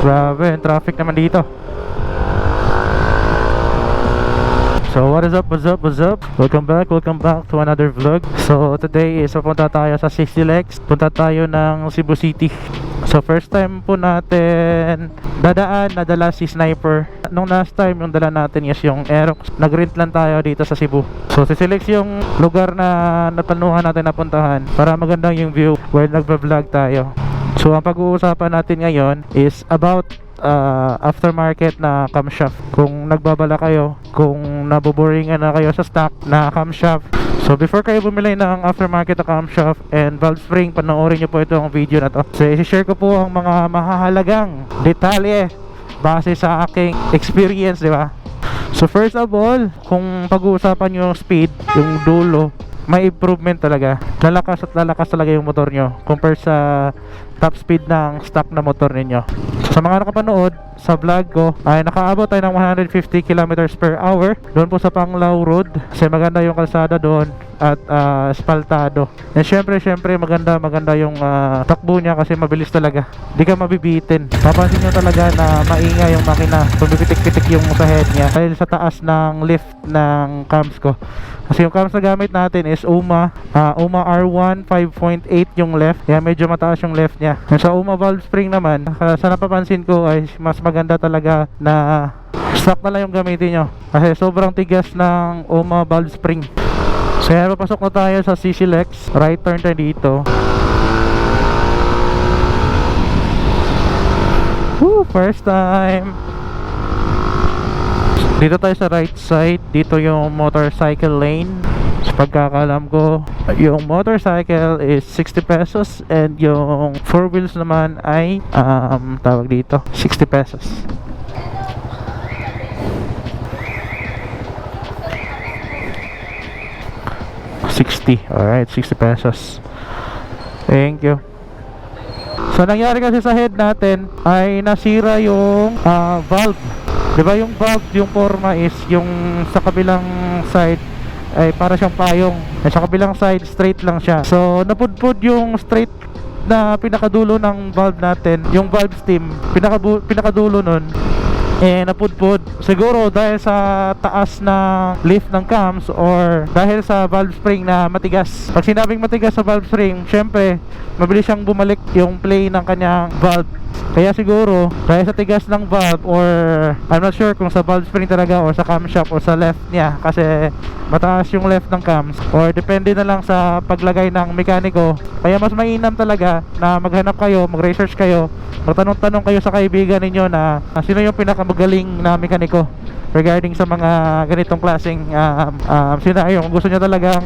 Grabe, traffic naman dito. So what is up, what's up, what's up? Welcome back to another vlog. So today is papunta tayo sa 60 Legs. Punta tayo ng Cebu City. So first time po natin dadaan, nadala si Sniper. Nung last time yung dala natin is yung Aerox. Nag-rent lang tayo dito sa Cebu. So si yung lugar na naplanuhan natin napuntahan para magandang yung view while nagba-vlog tayo. So ang pag-uusapan natin ngayon is about aftermarket na camshaft. Kung nagbabala kayo, kung naboboringan na kayo sa stock na camshaft, so before kayo bumili ng aftermarket na camshaft and valve spring, panoorin nyo po itong video na to. So i-share ko po ang mga mahahalagang detalye base sa aking experience, di ba? So first of all, kung pag-uusapan yung speed, yung dulo, may improvement talaga. Lalakas at lalakas talaga yung motor nyo compare sa top speed ng stock na motor ninyo. Sa mga nakapanood sa vlog ko ay nakaabot tayo ng 150 kilometers per hour doon po sa Panglao Road kasi maganda yung kalsada doon at espaltado. And syempre maganda yung takbo niya kasi mabilis talaga. Di ka mabibitin. Papansin nyo talaga na maingay yung makina. Pumipitik-pitik yung sa head niya dahil sa taas ng lift ng cams ko. Kasi yung cams na gamit natin is UMA R1 5.8 yung left. Kaya medyo mataas yung left niya. And sa UMA valve spring naman, sa napapansin ko ay mas maganda talaga na stock na lang yung gamitin nyo kasi sobrang tigas ng UMA valve spring. So yan, papasok na tayo sa CC Lex. Right turn tayo dito. Woo, first time. Dito tayo sa right side. Dito yung motorcycle lane. Sa pagkakalam ko, yung motorcycle is 60 pesos and yung 4 wheels naman ay tawag dito 60 pesos. Alright, 60 pesos. Thank you. So nangyari kasi sa head natin ay nasira yung valve. Diba yung valve, yung forma is yung sa kabilang side ay para siyang payong. At sa kabilang side, straight lang siya. So napudpud yung straight na pinakadulo ng valve natin, yung valve stem, pinakadulo nun napudpud. Siguro dahil sa taas na lift ng cams or dahil sa valve spring na matigas. Pag sinabing matigas sa valve spring, syempre mabilis siyang bumalik yung play ng kanyang valve. Kaya siguro dahil sa tigas ng valve or I'm not sure kung sa valve spring talaga or sa camshaft or sa left niya kasi mataas yung left ng cams or depende na lang sa paglagay ng mekaniko. Kaya mas mainam talaga na maghanap kayo, mag-research kayo, magtanong-tanong kayo sa kaibigan ninyo na sino yung pinakamagaling na mekaniko regarding sa mga ganitong klaseng scenario kung gusto nyo talagang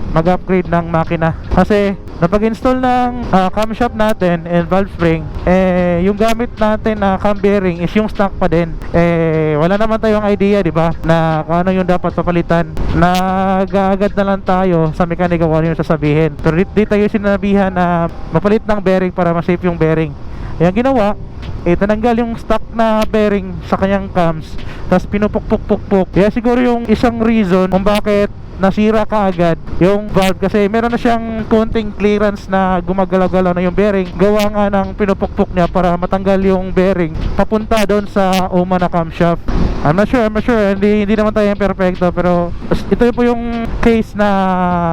mag-upgrade ng makina. Kasi napag-install ng camshaft natin and valve spring, yung gamit natin na cam bearing is yung stock pa din. Wala naman tayong idea, di ba, na kung ano yung dapat papalitan. Nag-aagad na lang tayo sa mekaniko kung ano yung sasabihin. Pero di tayo sinabihan na mapalit ng bearing para ma-safe yung bearing. Yung ginawa, tinanggal yung stock na bearing sa kanyang cams, tapos pinupukpuk-pukpuk. Kaya siguro yung isang reason kung bakit nasira kaagad yung valve kasi meron na siyang konting clearance na gumagalaw-galaw na yung bearing. Gawa nga ng pinupukpuk niya para matanggal yung bearing papunta doon sa UMA na camshaft. I'm not sure. Hindi naman tayo yung perfecto, pero ito po yung case na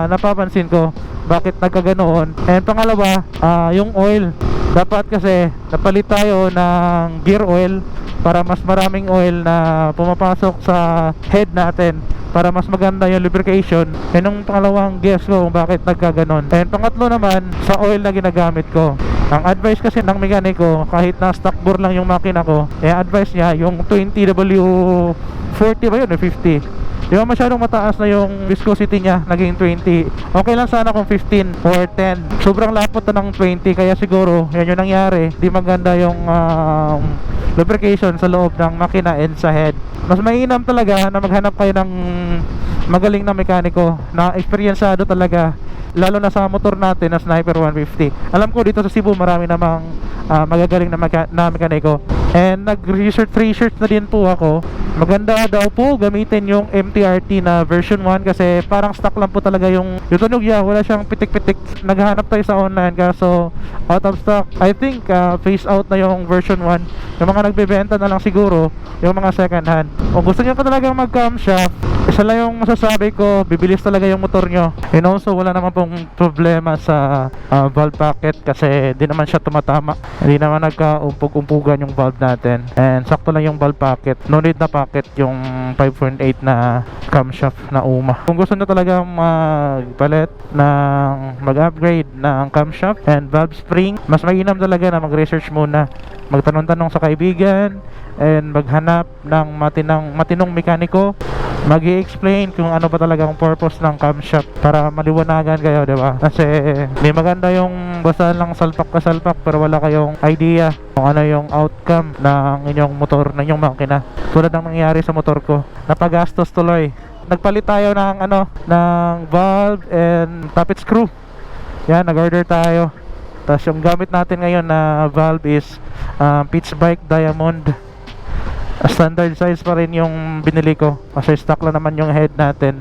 napapansin ko bakit nagkaganoon. And pangalawa, yung oil. Dapat kasi napalit tayo ng gear oil para mas maraming oil na pumapasok sa head natin para mas maganda yung lubrication. Yan yung pangalawang guess ko kung bakit nagkaganon. And pangatlo naman, sa oil na ginagamit ko. Ang advice kasi ng mekaniko, kahit na stock bore lang yung makina ko, advice niya yung 20W40 ba yun o 50. Di ba masyadong mataas na yung viscosity niya, naging 20. Okay lang sana kung 15 or 10. Sobrang lapot na ng 20, kaya siguro yan yung nangyari. Di maganda yung lubrication sa loob ng makina and sa head. Mas mainam talaga na maghanap kayo ng magaling na mekaniko na eksperyensado talaga, lalo na sa motor natin na Sniper 150. Alam ko dito sa Cebu marami namang magagaling na mekaniko. And nag-research na din po ako maganda daw po gamitin yung MTRT na version 1 kasi parang stock lang po talaga yung tunog niya, wala siyang pitik-pitik. Naghahanap tayo sa online kaso out of stock. I think phase out na yung version 1. Yung mga nagbebenta na lang siguro yung mga second hand. Kung gusto niyo pa talagang mag-camshaft, isa lang yung masasabi ko, bibilis talaga yung motor nyo. And also wala naman pong problema sa valve packet kasi di naman siya tumatama, hindi naman nagka-umpog-umpugan yung valve natin, and sakto lang yung valve packet. No need na packet yung 5.8 na camshaft na UMA. Kung gusto nyo talagang magpalit ng mag-upgrade ng camshaft and valve spring, mas mainam talaga na mag-research muna, magtanong-tanong sa kaibigan, and maghanap ng matinong mekaniko, mag-i-explain kung ano ba talaga ang purpose ng camshaft para maliwanagan kayo, di ba? Kasi may maganda yung basta lang salpak ka salpak pero wala kayong idea kung ano yung outcome ng inyong motor, ng inyong makina. Tulad ng nangyari sa motor ko, napagastos tuloy. Nagpalit tayo ng ng valve and tappet screw. Yan, nag-order tayo. Tapos yung gamit natin ngayon na valve is Pitch Bike Diamond. Standard size pa rin yung binili ko kasi stock lang naman yung head natin.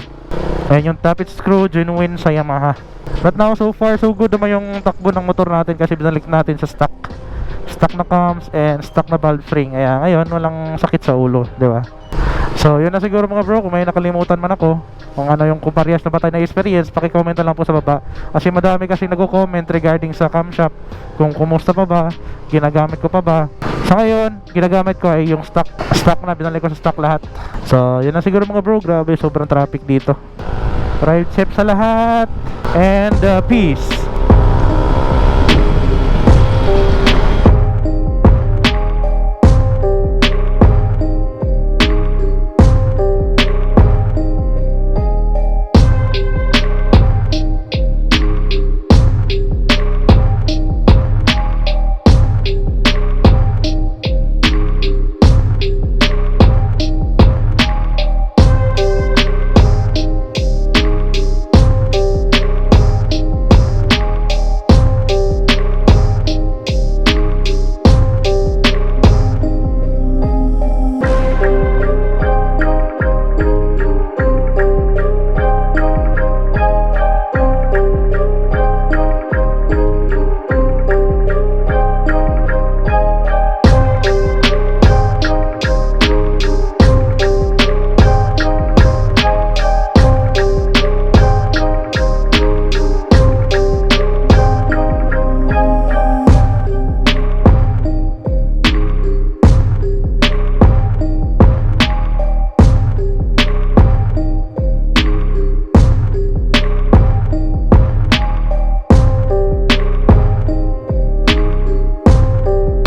Ayan yung tappet screw, genuine sa Yamaha. But now so far so good naman yung takbo ng motor natin kasi binalik natin sa stock na cams and stock na valve spring. Kaya ngayon walang sakit sa ulo, di ba? So yun na siguro mga bro. Kung may nakalimutan man ako, kung ano yung parehas na ba tayo na experience, pakicomment na lang po sa baba. Kasi madami kasi nagko-comment regarding sa camshaft, kung kumusta pa ba, ginagamit ko pa ba. Sa ngayon, ginagamit ko ay yung stock na, binalik ko sa stock lahat. So yun na siguro mga bro. Grabe, sobrang traffic dito. Ride safe sa lahat and peace.